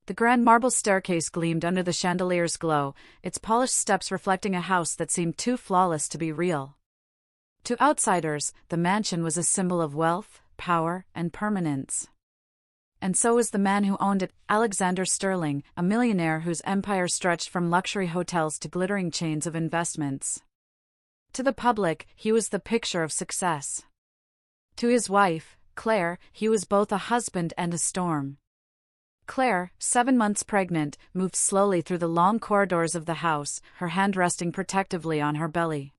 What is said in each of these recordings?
The grand marble staircase gleamed under the chandelier's glow, its polished steps reflecting a house that seemed too flawless to be real. To outsiders, the mansion was a symbol of wealth, power, and permanence. And so was the man who owned it, Alexander Sterling, a millionaire whose empire stretched from luxury hotels to glittering chains of investments. To the public, he was the picture of success. To his wife, Claire, he was both a husband and a storm. Claire, 7 months pregnant, moved slowly through the long corridors of the house, her hand resting protectively on her belly.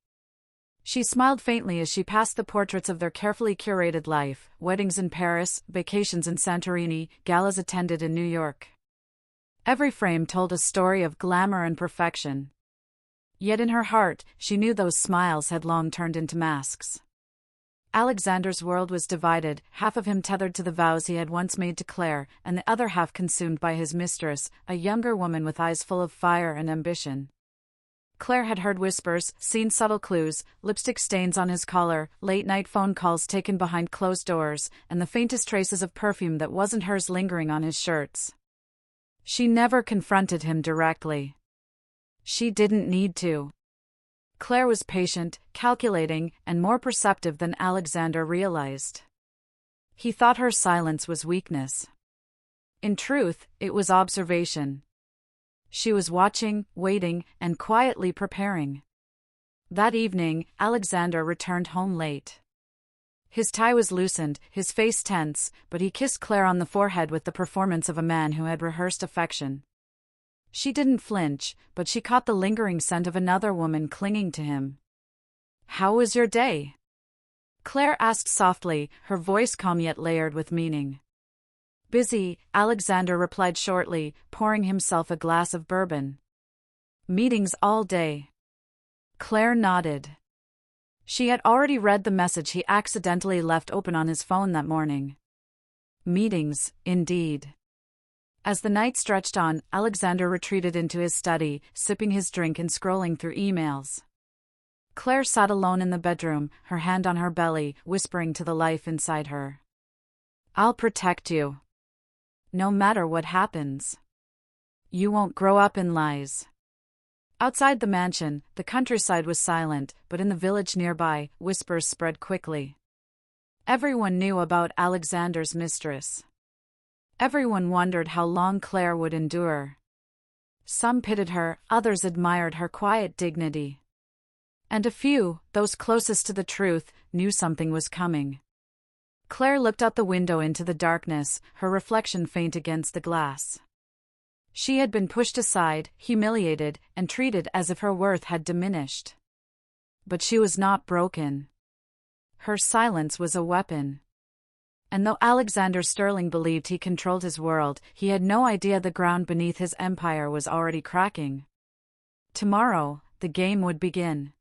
She smiled faintly as she passed the portraits of their carefully curated life: weddings in Paris, vacations in Santorini, galas attended in New York. Every frame told a story of glamour and perfection. Yet in her heart, she knew those smiles had long turned into masks. Alexander's world was divided, half of him tethered to the vows he had once made to Claire, and the other half consumed by his mistress, a younger woman with eyes full of fire and ambition. Claire had heard whispers, seen subtle clues, lipstick stains on his collar, late-night phone calls taken behind closed doors, and the faintest traces of perfume that wasn't hers lingering on his shirts. She never confronted him directly. She didn't need to. Claire was patient, calculating, and more perceptive than Alexander realized. He thought her silence was weakness. In truth, it was observation. She was watching, waiting, and quietly preparing. That evening, Alexander returned home late. His tie was loosened, his face tense, but he kissed Claire on the forehead with the performance of a man who had rehearsed affection. She didn't flinch, but she caught the lingering scent of another woman clinging to him. "How was your day?" Claire asked softly, her voice calm yet layered with meaning. "Busy," Alexander replied shortly, pouring himself a glass of bourbon. "Meetings all day." Claire nodded. She had already read the message he accidentally left open on his phone that morning. Meetings, indeed. As the night stretched on, Alexander retreated into his study, sipping his drink and scrolling through emails. Claire sat alone in the bedroom, her hand on her belly, whispering to the life inside her. "I'll protect you. No matter what happens. You won't grow up in lies." Outside the mansion, the countryside was silent, but in the village nearby, whispers spread quickly. Everyone knew about Alexander's mistress. Everyone wondered how long Claire would endure. Some pitied her, others admired her quiet dignity. And a few, those closest to the truth, knew something was coming. Claire looked out the window into the darkness, her reflection faint against the glass. She had been pushed aside, humiliated, and treated as if her worth had diminished. But she was not broken. Her silence was a weapon. And though Alexander Sterling believed he controlled his world, he had no idea the ground beneath his empire was already cracking. Tomorrow, the game would begin.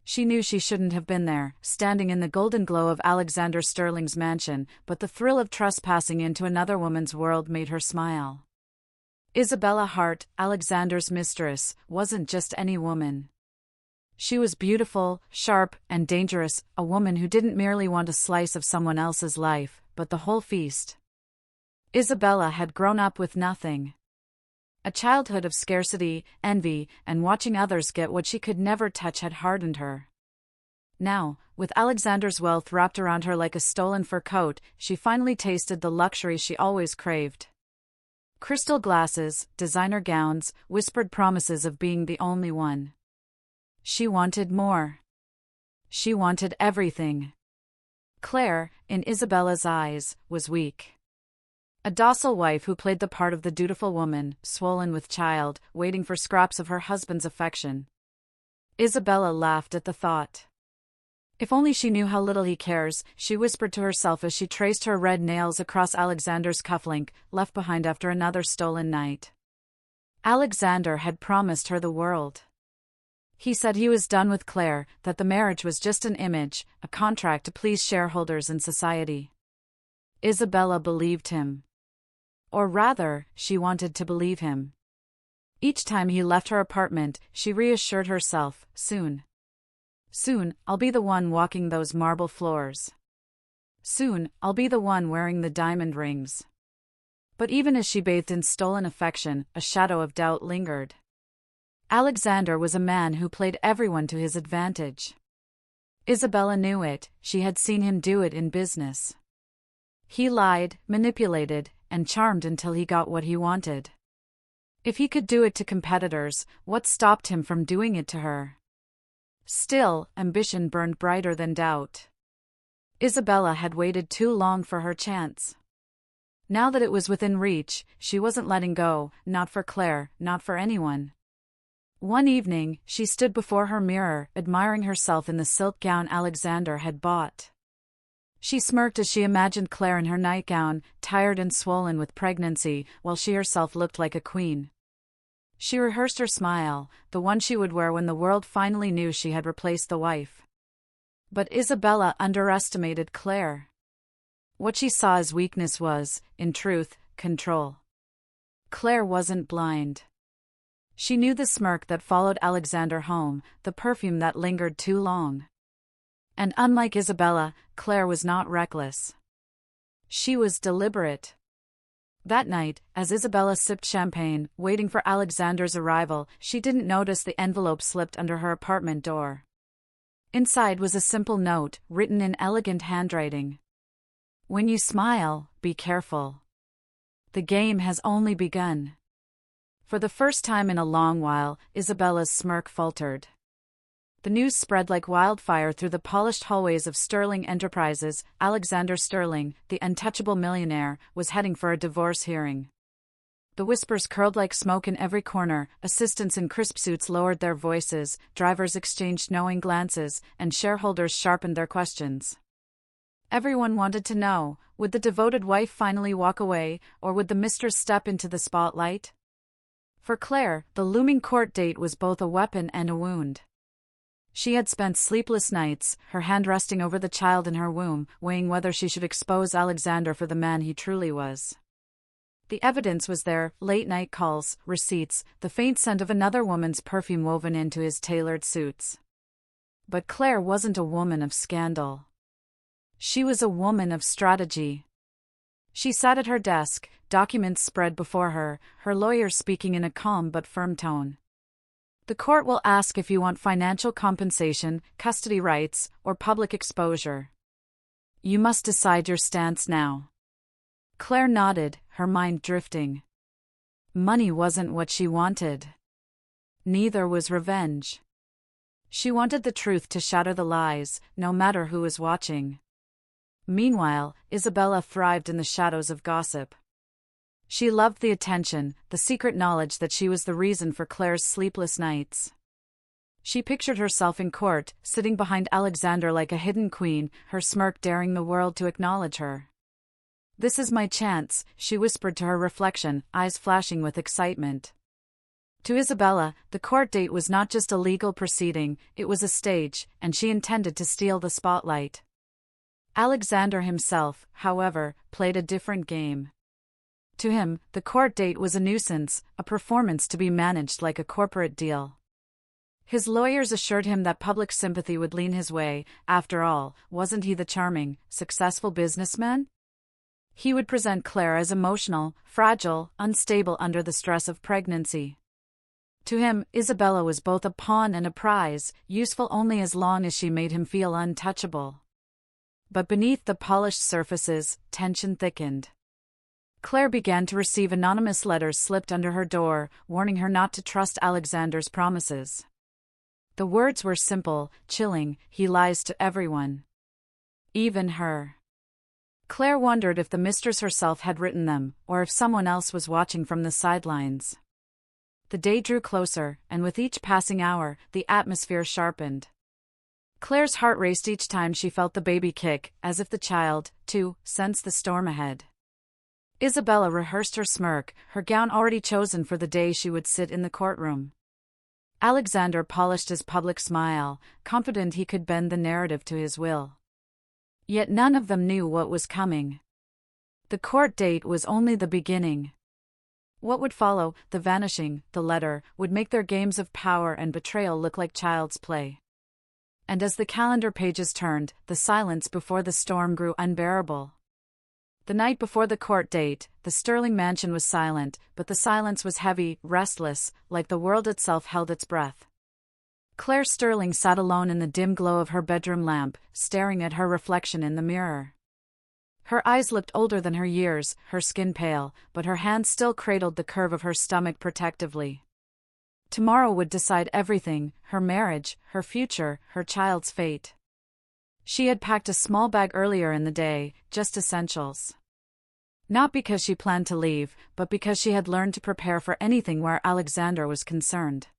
She knew she shouldn't have been there, standing in the golden glow of Alexander Sterling's mansion, but the thrill of trespassing into another woman's world made her smile. Isabella Hart, Alexander's mistress, wasn't just any woman. She was beautiful, sharp, and dangerous, a woman who didn't merely want a slice of someone else's life, but the whole feast. Isabella had grown up with nothing. A childhood of scarcity, envy, and watching others get what she could never touch had hardened her. Now, with Alexander's wealth wrapped around her like a stolen fur coat, she finally tasted the luxury she always craved. Crystal glasses, designer gowns, whispered promises of being the only one. She wanted more. She wanted everything. Claire, in Isabella's eyes, was weak. A docile wife who played the part of the dutiful woman, swollen with child, waiting for scraps of her husband's affection. Isabella laughed at the thought. If only she knew how little he cares, she whispered to herself as she traced her red nails across Alexander's cufflink, left behind after another stolen night. Alexander had promised her the world. He said he was done with Claire, that the marriage was just an image, a contract to please shareholders and society. Isabella believed him. Or rather, she wanted to believe him. Each time he left her apartment, she reassured herself, soon, I'll be the one walking those marble floors. Soon, I'll be the one wearing the diamond rings. But even as she bathed in stolen affection, a shadow of doubt lingered. Alexander was a man who played everyone to his advantage. Isabella knew it, she had seen him do it in business. He lied, manipulated, and charmed until he got what he wanted. If he could do it to competitors, what stopped him from doing it to her? Still, ambition burned brighter than doubt. Isabella had waited too long for her chance. Now that it was within reach, she wasn't letting go, not for Claire, not for anyone. One evening, she stood before her mirror, admiring herself in the silk gown Alexander had bought. She smirked as she imagined Claire in her nightgown, tired and swollen with pregnancy, while she herself looked like a queen. She rehearsed her smile, the one she would wear when the world finally knew she had replaced the wife. But Isabella underestimated Claire. What she saw as weakness was, in truth, control. Claire wasn't blind. She knew the smirk that followed Alexander home, the perfume that lingered too long. And unlike Isabella, Claire was not reckless. She was deliberate. That night, as Isabella sipped champagne, waiting for Alexander's arrival, she didn't notice the envelope slipped under her apartment door. Inside was a simple note, written in elegant handwriting. "When you smile, be careful. The game has only begun." For the first time in a long while, Isabella's smirk faltered. The news spread like wildfire through the polished hallways of Sterling Enterprises. Alexander Sterling, the untouchable millionaire, was heading for a divorce hearing. The whispers curled like smoke in every corner, assistants in crisp suits lowered their voices, drivers exchanged knowing glances, and shareholders sharpened their questions. Everyone wanted to know, would the devoted wife finally walk away, or would the mistress step into the spotlight? For Claire, the looming court date was both a weapon and a wound. She had spent sleepless nights, her hand resting over the child in her womb, weighing whether she should expose Alexander for the man he truly was. The evidence was there, late-night calls, receipts, the faint scent of another woman's perfume woven into his tailored suits. But Claire wasn't a woman of scandal. She was a woman of strategy. She sat at her desk, documents spread before her, her lawyer speaking in a calm but firm tone. "The court will ask if you want financial compensation, custody rights, or public exposure. You must decide your stance now." Claire nodded, her mind drifting. Money wasn't what she wanted. Neither was revenge. She wanted the truth to shatter the lies, no matter who was watching. Meanwhile, Isabella thrived in the shadows of gossip. She loved the attention, the secret knowledge that she was the reason for Claire's sleepless nights. She pictured herself in court, sitting behind Alexander like a hidden queen, her smirk daring the world to acknowledge her. "This is my chance," she whispered to her reflection, eyes flashing with excitement. To Isabella, the court date was not just a legal proceeding, it was a stage, and she intended to steal the spotlight. Alexander himself, however, played a different game. To him, the court date was a nuisance, a performance to be managed like a corporate deal. His lawyers assured him that public sympathy would lean his way. After all, wasn't he the charming, successful businessman? He would present Claire as emotional, fragile, unstable under the stress of pregnancy. To him, Isabella was both a pawn and a prize, useful only as long as she made him feel untouchable. But beneath the polished surfaces, tension thickened. Claire began to receive anonymous letters slipped under her door, warning her not to trust Alexander's promises. The words were simple, chilling: "He lies to everyone. Even her." Claire wondered if the mistress herself had written them, or if someone else was watching from the sidelines. The day drew closer, and with each passing hour, the atmosphere sharpened. Claire's heart raced each time she felt the baby kick, as if the child, too, sensed the storm ahead. Isabella rehearsed her smirk, her gown already chosen for the day she would sit in the courtroom. Alexander polished his public smile, confident he could bend the narrative to his will. Yet none of them knew what was coming. The court date was only the beginning. What would follow, the vanishing, the letter, would make their games of power and betrayal look like child's play. And as the calendar pages turned, the silence before the storm grew unbearable. The night before the court date, the Sterling mansion was silent, but the silence was heavy, restless, like the world itself held its breath. Claire Sterling sat alone in the dim glow of her bedroom lamp, staring at her reflection in the mirror. Her eyes looked older than her years, her skin pale, but her hands still cradled the curve of her stomach protectively. Tomorrow would decide everything: her marriage, her future, her child's fate. She had packed a small bag earlier in the day, just essentials. Not because she planned to leave, but because she had learned to prepare for anything where Alexander was concerned.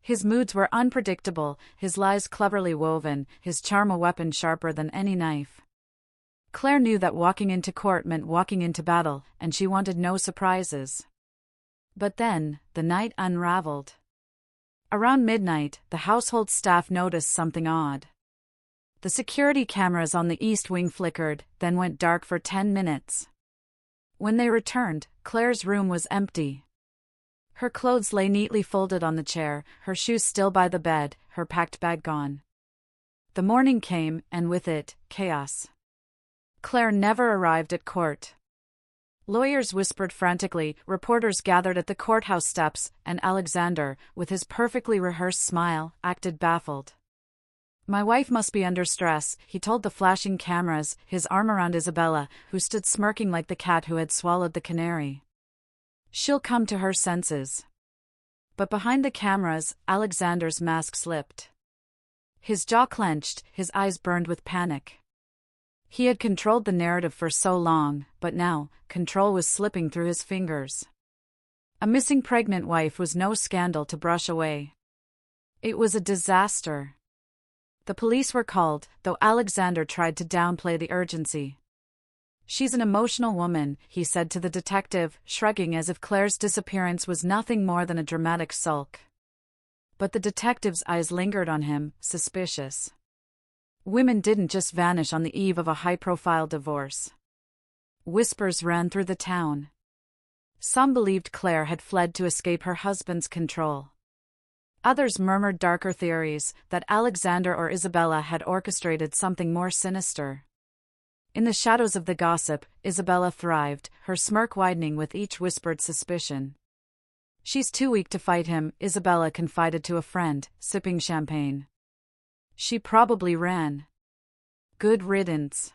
His moods were unpredictable, his lies cleverly woven, his charm a weapon sharper than any knife. Claire knew that walking into court meant walking into battle, and she wanted no surprises. But then, the night unraveled. Around midnight, the household staff noticed something odd. The security cameras on the east wing flickered, then went dark for 10 minutes. When they returned, Claire's room was empty. Her clothes lay neatly folded on the chair, her shoes still by the bed, her packed bag gone. The morning came, and with it, chaos. Claire never arrived at court. Lawyers whispered frantically, reporters gathered at the courthouse steps, and Alexander, with his perfectly rehearsed smile, acted baffled. "My wife must be under stress," he told the flashing cameras, his arm around Isabella, who stood smirking like the cat who had swallowed the canary. "She'll come to her senses." But behind the cameras, Alexander's mask slipped. His jaw clenched, his eyes burned with panic. He had controlled the narrative for so long, but now, control was slipping through his fingers. A missing pregnant wife was no scandal to brush away. It was a disaster. The police were called, though Alexander tried to downplay the urgency. "She's an emotional woman," he said to the detective, shrugging as if Claire's disappearance was nothing more than a dramatic sulk. But the detective's eyes lingered on him, suspicious. Women didn't just vanish on the eve of a high-profile divorce. Whispers ran through the town. Some believed Claire had fled to escape her husband's control. Others murmured darker theories, that Alexander or Isabella had orchestrated something more sinister. In the shadows of the gossip, Isabella thrived, her smirk widening with each whispered suspicion. "She's too weak to fight him," Isabella confided to a friend, sipping champagne. "She probably ran." Good riddance.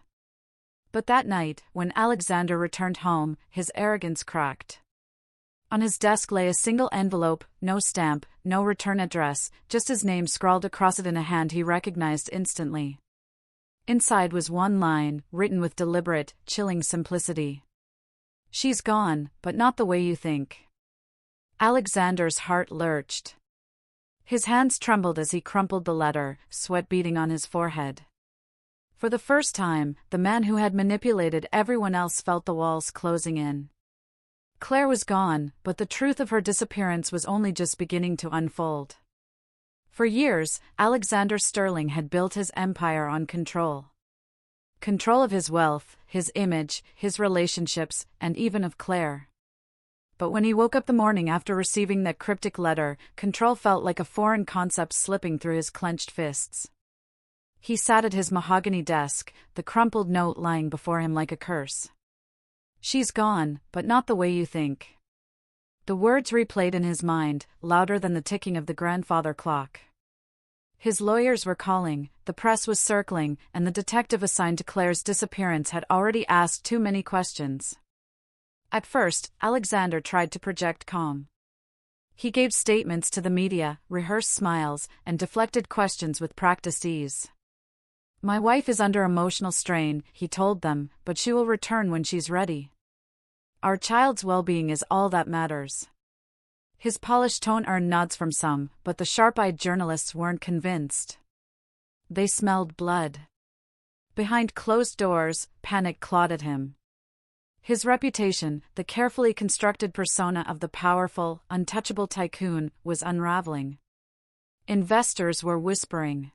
But that night, when Alexander returned home, his arrogance cracked. On his desk lay a single envelope, no stamp, no return address, just his name scrawled across it in a hand he recognized instantly. Inside was one line, written with deliberate, chilling simplicity. "She's gone, but not the way you think." Alexander's heart lurched. His hands trembled as he crumpled the letter, sweat beading on his forehead. For the first time, the man who had manipulated everyone else felt the walls closing in. Claire was gone, but the truth of her disappearance was only just beginning to unfold. For years, Alexander Sterling had built his empire on control. Control of his wealth, his image, his relationships, and even of Claire. But when he woke up the morning after receiving that cryptic letter, control felt like a foreign concept slipping through his clenched fists. He sat at his mahogany desk, the crumpled note lying before him like a curse. "She's gone, but not the way you think." The words replayed in his mind, louder than the ticking of the grandfather clock. His lawyers were calling, the press was circling, and the detective assigned to Claire's disappearance had already asked too many questions. At first, Alexander tried to project calm. He gave statements to the media, rehearsed smiles, and deflected questions with practiced ease. "My wife is under emotional strain," he told them, "but she will return when she's ready. Our child's well-being is all that matters." His polished tone earned nods from some, but the sharp-eyed journalists weren't convinced. They smelled blood. Behind closed doors, panic clawed at him. His reputation, the carefully constructed persona of the powerful, untouchable tycoon, was unraveling. Investors were whispering.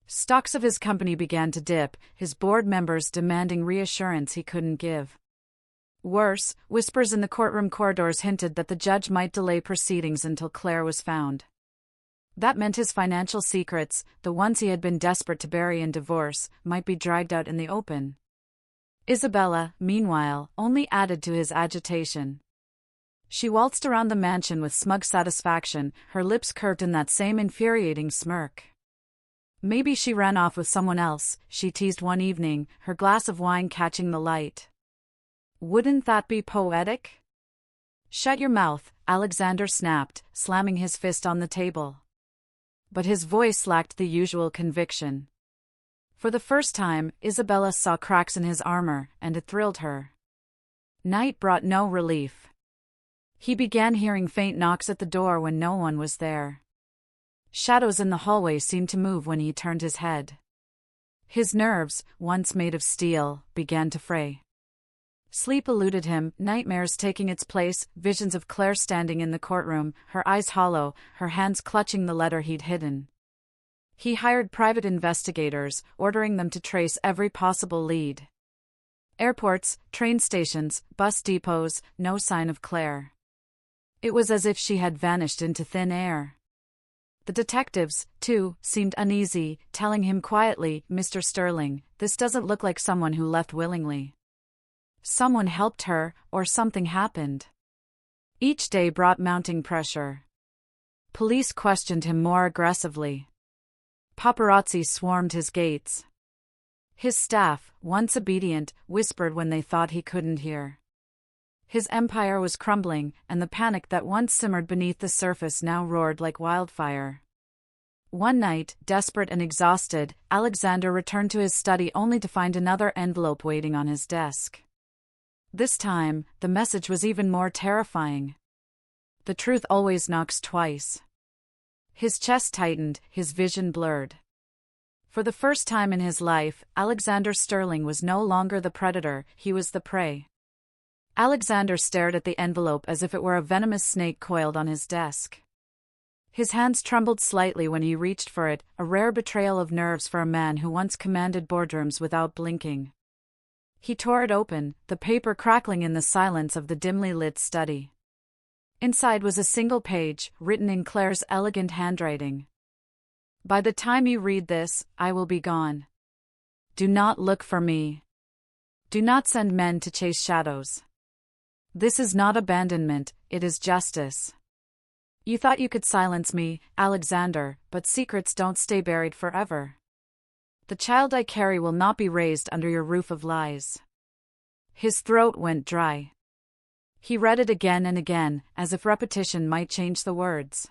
Stocks of his company began to dip, his board members demanding reassurance he couldn't give. Worse, whispers in the courtroom corridors hinted that the judge might delay proceedings until Claire was found. That meant his financial secrets, the ones he had been desperate to bury in divorce, might be dragged out in the open. Isabella, meanwhile, only added to his agitation. She waltzed around the mansion with smug satisfaction, her lips curved in that same infuriating smirk. Maybe she ran off with someone else, she teased one evening, her glass of wine catching the light. Wouldn't that be poetic? Shut your mouth, Alexander snapped, slamming his fist on the table. But his voice lacked the usual conviction. For the first time, Isabella saw cracks in his armor, and it thrilled her. Night brought no relief. He began hearing faint knocks at the door when no one was there. Shadows in the hallway seemed to move when he turned his head. His nerves, once made of steel, began to fray. Sleep eluded him, nightmares taking its place, visions of Claire standing in the courtroom, her eyes hollow, her hands clutching the letter he'd hidden. He hired private investigators, ordering them to trace every possible lead. Airports, train stations, bus depots, no sign of Claire. It was as if she had vanished into thin air. The detectives, too, seemed uneasy, telling him quietly, "Mr. Sterling, this doesn't look like someone who left willingly. Someone helped her, or something happened." Each day brought mounting pressure. Police questioned him more aggressively. Paparazzi swarmed his gates. His staff, once obedient, whispered when they thought he couldn't hear. His empire was crumbling, and the panic that once simmered beneath the surface now roared like wildfire. One night, desperate and exhausted, Alexander returned to his study only to find another envelope waiting on his desk. This time, the message was even more terrifying. The truth always knocks twice. His chest tightened, his vision blurred. For the first time in his life, Alexander Sterling was no longer the predator, he was the prey. Alexander stared at the envelope as if it were a venomous snake coiled on his desk. His hands trembled slightly when he reached for it, a rare betrayal of nerves for a man who once commanded boardrooms without blinking. He tore it open, the paper crackling in the silence of the dimly lit study. Inside was a single page, written in Claire's elegant handwriting. "By the time you read this, I will be gone. Do not look for me. Do not send men to chase shadows. This is not abandonment, it is justice. You thought you could silence me, Alexander, but secrets don't stay buried forever. The child I carry will not be raised under your roof of lies." His throat went dry. He read it again and again, as if repetition might change the words.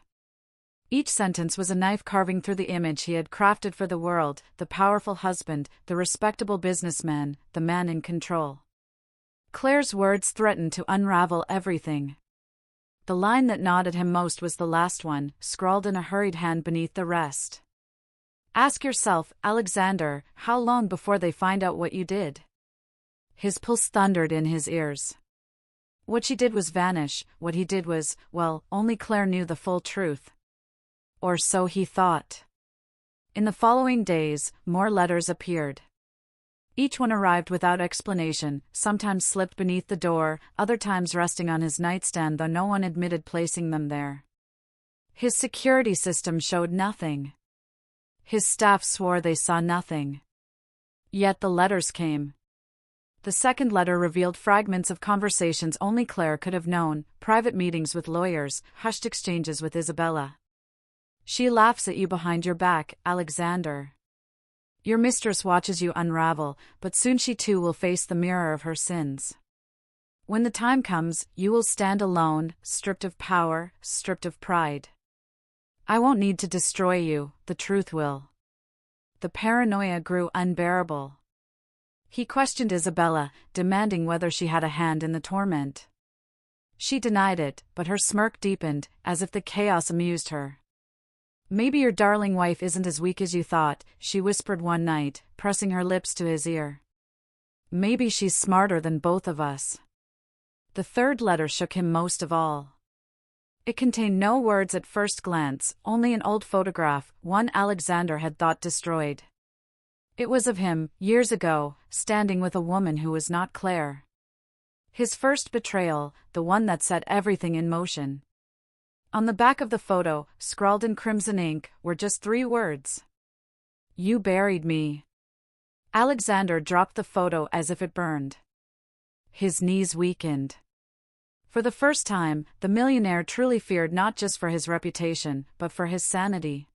Each sentence was a knife carving through the image he had crafted for the world, the powerful husband, the respectable businessman, the man in control. Claire's words threatened to unravel everything. The line that gnawed him most was the last one, scrawled in a hurried hand beneath the rest. "Ask yourself, Alexander, how long before they find out what you did?" His pulse thundered in his ears. What she did was vanish, what he did was, well, only Claire knew the full truth. Or so he thought. In the following days, more letters appeared. Each one arrived without explanation, sometimes slipped beneath the door, other times resting on his nightstand though no one admitted placing them there. His security system showed nothing. His staff swore they saw nothing. Yet the letters came. The second letter revealed fragments of conversations only Claire could have known, private meetings with lawyers, hushed exchanges with Isabella. "She laughs at you behind your back, Alexander. Your mistress watches you unravel, but soon she too will face the mirror of her sins. When the time comes, you will stand alone, stripped of power, stripped of pride. I won't need to destroy you, the truth will." The paranoia grew unbearable. He questioned Isabella, demanding whether she had a hand in the torment. She denied it, but her smirk deepened, as if the chaos amused her. "Maybe your darling wife isn't as weak as you thought," she whispered one night, pressing her lips to his ear. "Maybe she's smarter than both of us." The third letter shook him most of all. It contained no words at first glance, only an old photograph, one Alexander had thought destroyed. It was of him, years ago, standing with a woman who was not Claire. His first betrayal, the one that set everything in motion. On the back of the photo, scrawled in crimson ink, were just 3 words. "You buried me." Alexander dropped the photo as if it burned. His knees weakened. For the first time, the millionaire truly feared not just for his reputation, but for his sanity.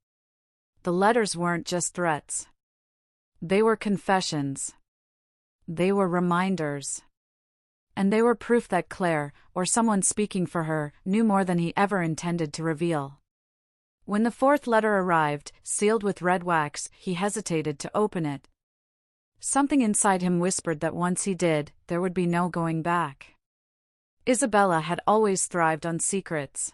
The letters weren't just threats. They were confessions. They were reminders. And they were proof that Claire, or someone speaking for her, knew more than he ever intended to reveal. When the fourth letter arrived, sealed with red wax, he hesitated to open it. Something inside him whispered that once he did, there would be no going back. Isabella had always thrived on secrets.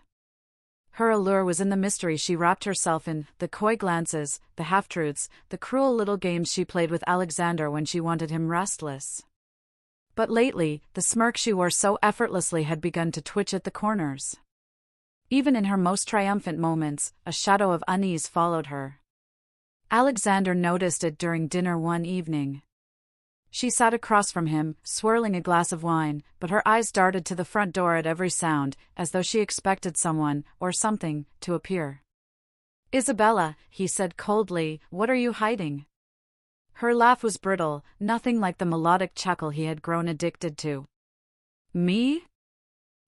Her allure was in the mystery she wrapped herself in, the coy glances, the half-truths, the cruel little games she played with Alexander when she wanted him restless. But lately, the smirk she wore so effortlessly had begun to twitch at the corners. Even in her most triumphant moments, a shadow of unease followed her. Alexander noticed it during dinner one evening. She sat across from him, swirling a glass of wine, but her eyes darted to the front door at every sound, as though she expected someone, or something, to appear. "Isabella," he said coldly, "what are you hiding?" Her laugh was brittle, nothing like the melodic chuckle he had grown addicted to. "Me?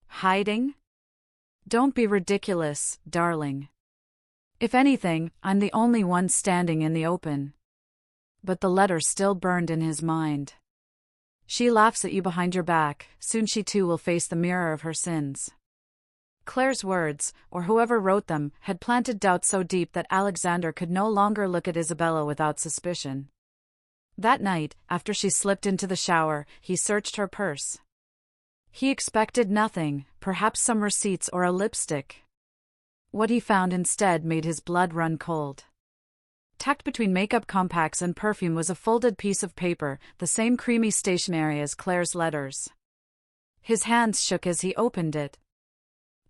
Hiding? Don't be ridiculous, darling. If anything, I'm the only one standing in the open." But the letter still burned in his mind. "She laughs at you behind your back, soon she too will face the mirror of her sins." Claire's words, or whoever wrote them, had planted doubt so deep that Alexander could no longer look at Isabella without suspicion. That night, after she slipped into the shower, he searched her purse. He expected nothing, perhaps some receipts or a lipstick. What he found instead made his blood run cold. Tucked between makeup compacts and perfume was a folded piece of paper, the same creamy stationery as Claire's letters. His hands shook as he opened it.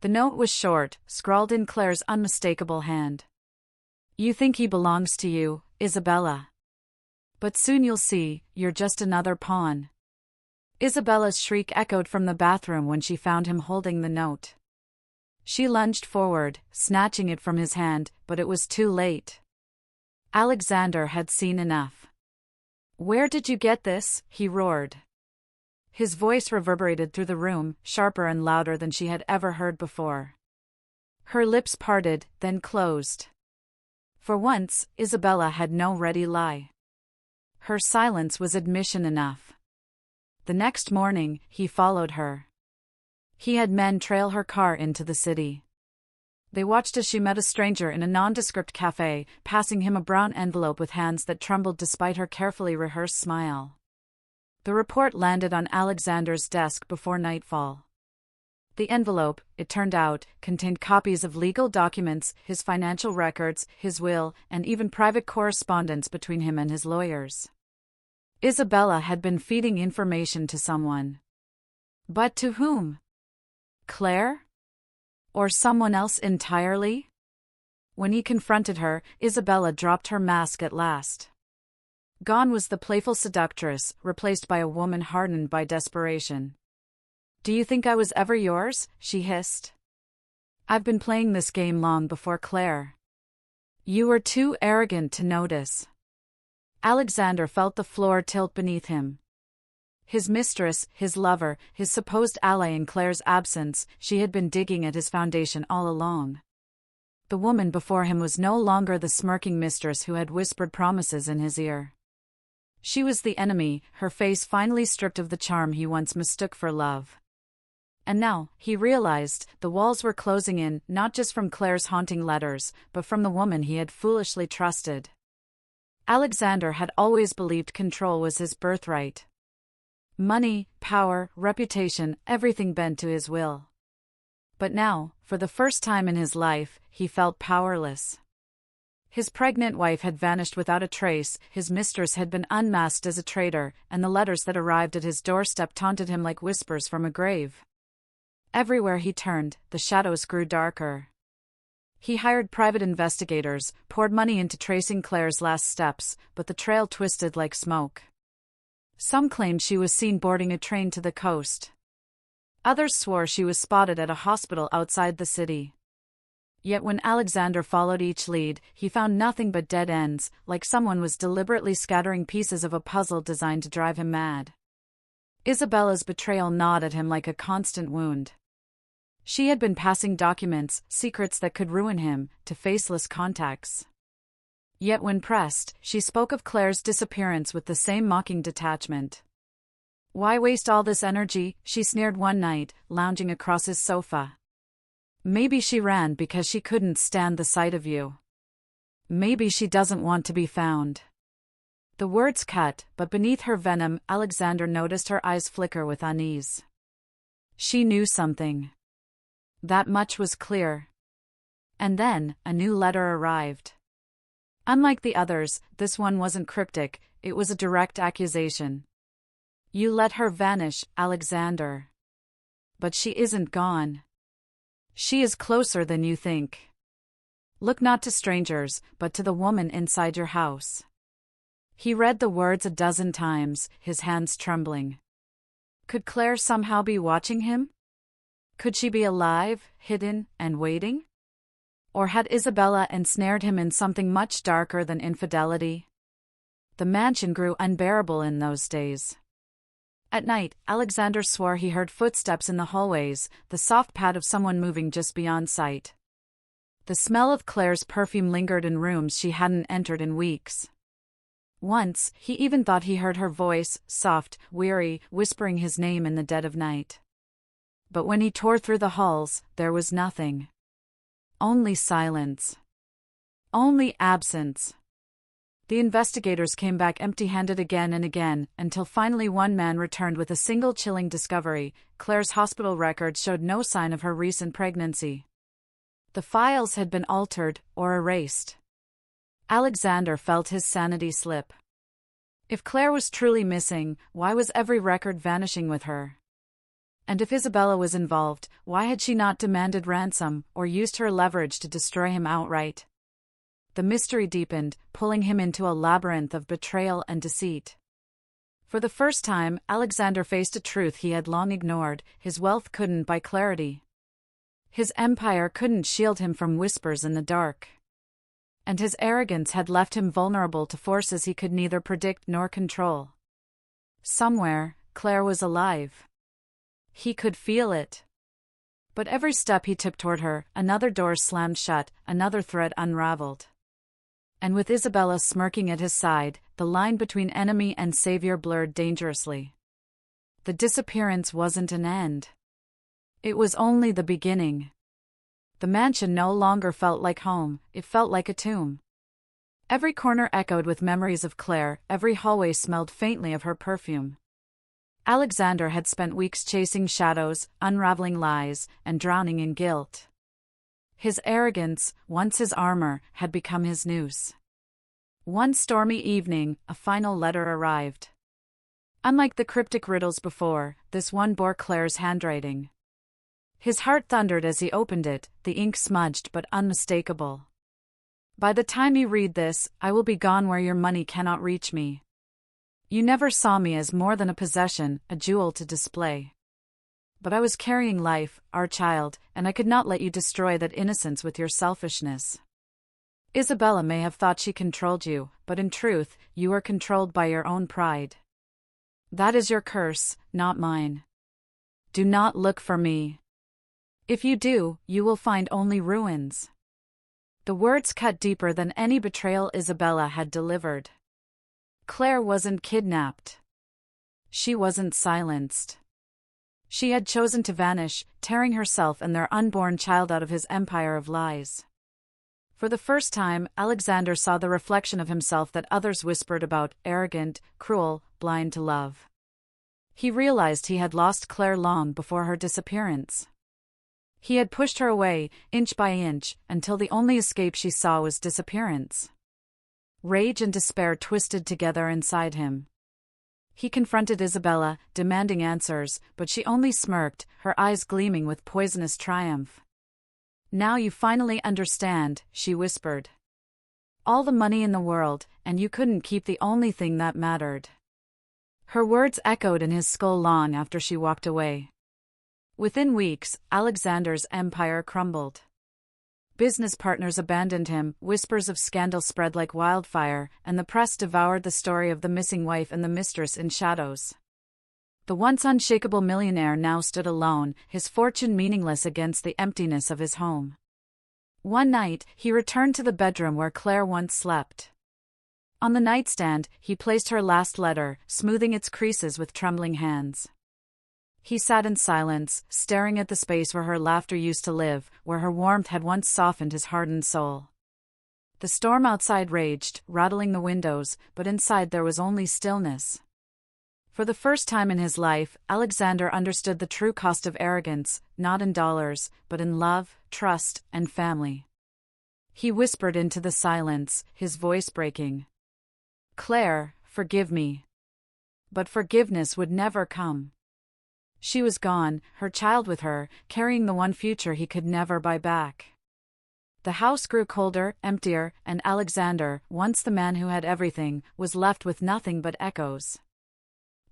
The note was short, scrawled in Claire's unmistakable hand. "You think he belongs to you, Isabella. But soon you'll see, you're just another pawn." Isabella's shriek echoed from the bathroom when she found him holding the note. She lunged forward, snatching it from his hand, but it was too late. Alexander had seen enough. "Where did you get this?" he roared. His voice reverberated through the room, sharper and louder than she had ever heard before. Her lips parted, then closed. For once, Isabella had no ready lie. Her silence was admission enough. The next morning, he followed her. He had men trail her car into the city. They watched as she met a stranger in a nondescript cafe, passing him a brown envelope with hands that trembled despite her carefully rehearsed smile. The report landed on Alexander's desk before nightfall. The envelope, it turned out, contained copies of legal documents, his financial records, his will, and even private correspondence between him and his lawyers. Isabella had been feeding information to someone. But to whom? Claire? Or someone else entirely? When he confronted her, Isabella dropped her mask at last. Gone was the playful seductress, replaced by a woman hardened by desperation. "Do you think I was ever yours?" she hissed. "I've been playing this game long before Claire. You were too arrogant to notice." Alexander felt the floor tilt beneath him. His mistress, his lover, his supposed ally in Claire's absence, she had been digging at his foundation all along. The woman before him was no longer the smirking mistress who had whispered promises in his ear. She was the enemy, her face finally stripped of the charm he once mistook for love. And now, he realized, the walls were closing in, not just from Claire's haunting letters, but from the woman he had foolishly trusted. Alexander had always believed control was his birthright. Money, power, reputation, everything bent to his will. But now, for the first time in his life, he felt powerless. His pregnant wife had vanished without a trace, his mistress had been unmasked as a traitor, and the letters that arrived at his doorstep taunted him like whispers from a grave. Everywhere he turned, the shadows grew darker. He hired private investigators, poured money into tracing Claire's last steps, but the trail twisted like smoke. Some claimed she was seen boarding a train to the coast. Others swore she was spotted at a hospital outside the city. Yet when Alexander followed each lead, he found nothing but dead ends, like someone was deliberately scattering pieces of a puzzle designed to drive him mad. Isabella's betrayal gnawed at him like a constant wound. She had been passing documents, secrets that could ruin him, to faceless contacts. Yet when pressed, she spoke of Claire's disappearance with the same mocking detachment. "Why waste all this energy?" she sneered one night, lounging across his sofa. "Maybe she ran because she couldn't stand the sight of you. Maybe she doesn't want to be found." The words cut, but beneath her venom, Alexander noticed her eyes flicker with unease. She knew something. That much was clear. And then, a new letter arrived. Unlike the others, this one wasn't cryptic, it was a direct accusation. "You let her vanish, Alexander. But she isn't gone. She is closer than you think. Look not to strangers, but to the woman inside your house." He read the words a dozen times, his hands trembling. Could Claire somehow be watching him? Could she be alive, hidden, and waiting? Or had Isabella ensnared him in something much darker than infidelity? The mansion grew unbearable in those days. At night, Alexander swore he heard footsteps in the hallways, the soft pad of someone moving just beyond sight. The smell of Claire's perfume lingered in rooms she hadn't entered in weeks. Once, he even thought he heard her voice, soft, weary, whispering his name in the dead of night. But when he tore through the halls, there was nothing. Only silence. Only absence. The investigators came back empty-handed again and again, until finally one man returned with a single chilling discovery: Claire's hospital records showed no sign of her recent pregnancy. The files had been altered, or erased. Alexander felt his sanity slip. If Claire was truly missing, why was every record vanishing with her? And if Isabella was involved, why had she not demanded ransom, or used her leverage to destroy him outright? The mystery deepened, pulling him into a labyrinth of betrayal and deceit. For the first time, Alexander faced a truth he had long ignored: his wealth couldn't buy clarity. His empire couldn't shield him from whispers in the dark. And his arrogance had left him vulnerable to forces he could neither predict nor control. Somewhere, Claire was alive. He could feel it. But every step he took toward her, another door slammed shut, another thread unraveled. And with Isabella smirking at his side, the line between enemy and savior blurred dangerously. The disappearance wasn't an end. It was only the beginning. The mansion no longer felt like home, it felt like a tomb. Every corner echoed with memories of Claire, every hallway smelled faintly of her perfume. Alexander had spent weeks chasing shadows, unraveling lies, and drowning in guilt. His arrogance, once his armor, had become his noose. One stormy evening, a final letter arrived. Unlike the cryptic riddles before, this one bore Claire's handwriting. His heart thundered as he opened it, the ink smudged but unmistakable. "By the time you read this, I will be gone where your money cannot reach me. You never saw me as more than a possession, a jewel to display. But I was carrying life, our child, and I could not let you destroy that innocence with your selfishness. Isabella may have thought she controlled you, but in truth, you are controlled by your own pride. That is your curse, not mine. Do not look for me. If you do, you will find only ruins." The words cut deeper than any betrayal Isabella had delivered. Claire wasn't kidnapped. She wasn't silenced. She had chosen to vanish, tearing herself and their unborn child out of his empire of lies. For the first time, Alexander saw the reflection of himself that others whispered about: arrogant, cruel, blind to love. He realized he had lost Claire long before her disappearance. He had pushed her away, inch by inch, until the only escape she saw was disappearance. Rage and despair twisted together inside him. He confronted Isabella, demanding answers, but she only smirked, her eyes gleaming with poisonous triumph. "Now you finally understand," she whispered. "All the money in the world, and you couldn't keep the only thing that mattered." Her words echoed in his skull long after she walked away. Within weeks, Alexander's empire crumbled. Business partners abandoned him, whispers of scandal spread like wildfire, and the press devoured the story of the missing wife and the mistress in shadows. The once unshakable millionaire now stood alone, his fortune meaningless against the emptiness of his home. One night, he returned to the bedroom where Claire once slept. On the nightstand, he placed her last letter, smoothing its creases with trembling hands. He sat in silence, staring at the space where her laughter used to live, where her warmth had once softened his hardened soul. The storm outside raged, rattling the windows, but inside there was only stillness. For the first time in his life, Alexander understood the true cost of arrogance, not in dollars, but in love, trust, and family. He whispered into the silence, his voice breaking. "Claire, forgive me." But forgiveness would never come. She was gone, her child with her, carrying the one future he could never buy back. The house grew colder, emptier, and Alexander, once the man who had everything, was left with nothing but echoes.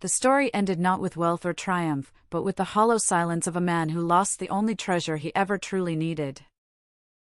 The story ended not with wealth or triumph, but with the hollow silence of a man who lost the only treasure he ever truly needed.